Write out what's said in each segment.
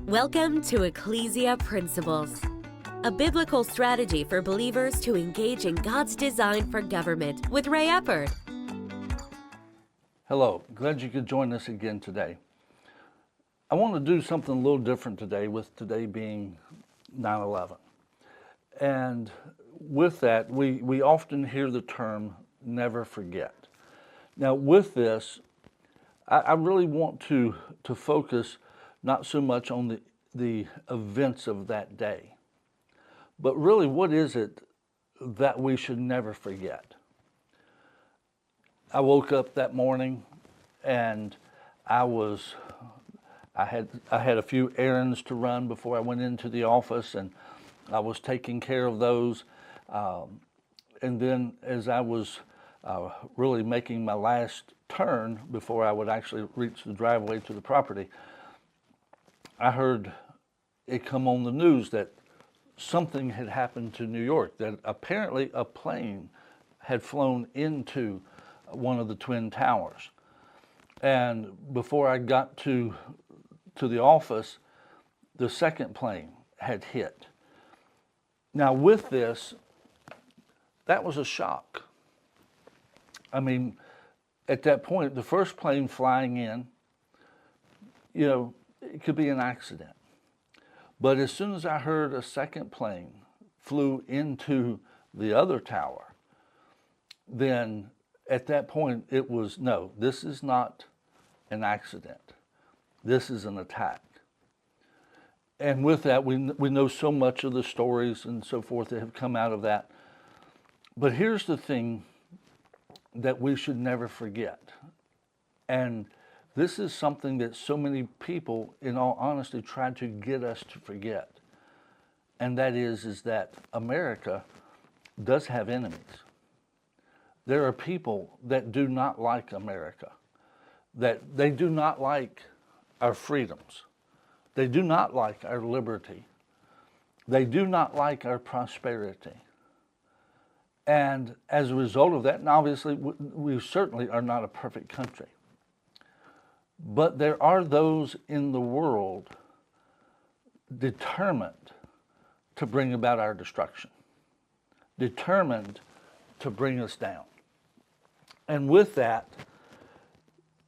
Welcome to Ecclesia Principles, a biblical strategy for believers to engage in God's design for government with Ray Eppard. Hello, glad you could join us again today. I want to do something a little different today, with today being 9/11. And with that, we often hear the term never forget. Now with this, I really want to focus not so much on the events of that day, but really what is it that we should never forget. I woke up that morning and I had a few errands to run before I went into the office, and I was taking care of those. And then as I was really making my last turn before I would actually reach the driveway to the property, I heard it come on the news that something had happened to New York, that apparently a plane had flown into one of the Twin Towers. And before I got to the office, the second plane had hit. Now with this, that was a shock. I mean, at that point, the first plane flying in, it could be an accident. But as soon as I heard a second plane flew into the other tower, then at that point it was, no, this is not an accident. This is an attack. And with that, we know so much of the stories and so forth that have come out of that. But here's the thing that we should never forget. And this is something that so many people, in all honesty, try to get us to forget. And that is that America does have enemies. There are people that do not like America, that they do not like our freedoms. They do not like our liberty. They do not like our prosperity. And as a result of that, and obviously we certainly are not a perfect country, but there are those in the world determined to bring about our destruction, determined to bring us down. And with that,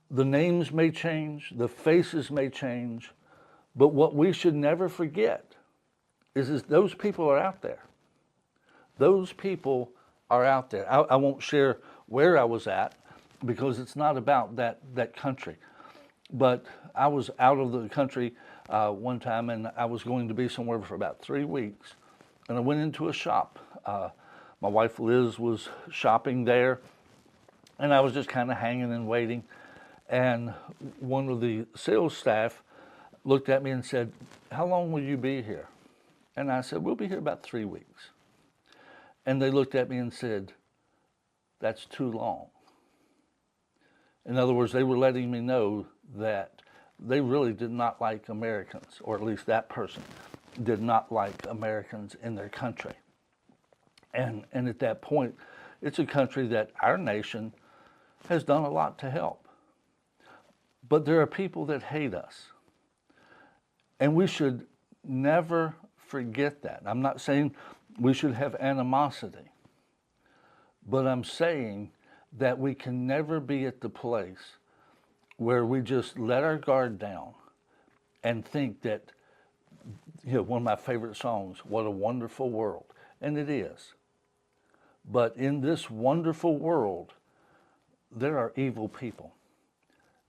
the names may change, the faces may change, but what we should never forget is those people are out there. Those people are out there. I won't share where I was at because it's not about that country. But I was out of the country one time, and I was going to be somewhere for about 3 weeks. And I went into a shop. My wife Liz was shopping there, and I was just kind of hanging and waiting. And one of the sales staff looked at me and said, "How long will you be here?" And I said, "We'll be here about 3 weeks." And they looked at me and said, "That's too long." In other words, they were letting me know that they really did not like Americans, or at least that person did not like Americans in their country. And at that point, it's a country that our nation has done a lot to help. But there are people that hate us. And we should never forget that. I'm not saying we should have animosity, but I'm saying that we can never be at the place where we just let our guard down and think that, one of my favorite songs, "What a Wonderful World," and it is. But in this wonderful world, there are evil people.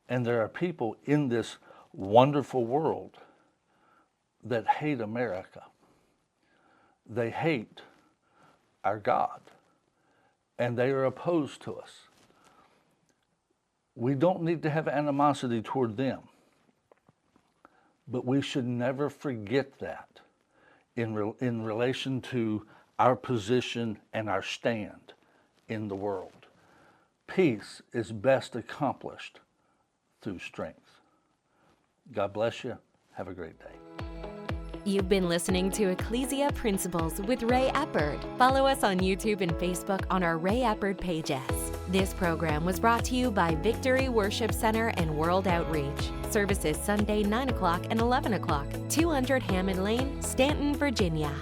And there are people in this wonderful world that hate America. They hate our God. And they are opposed to us. We don't need to have animosity toward them, but we should never forget that in relation to our position and our stand in the world. Peace is best accomplished through strength. God bless you. Have a great day. You've been listening to Ecclesia Principles with Ray Eppard. Follow us on YouTube and Facebook on our Ray Eppard pages. This program was brought to you by Victory Worship Center and World Outreach. Services Sunday 9 o'clock and 11 o'clock, 200 Hammond Lane, Stanton, Virginia.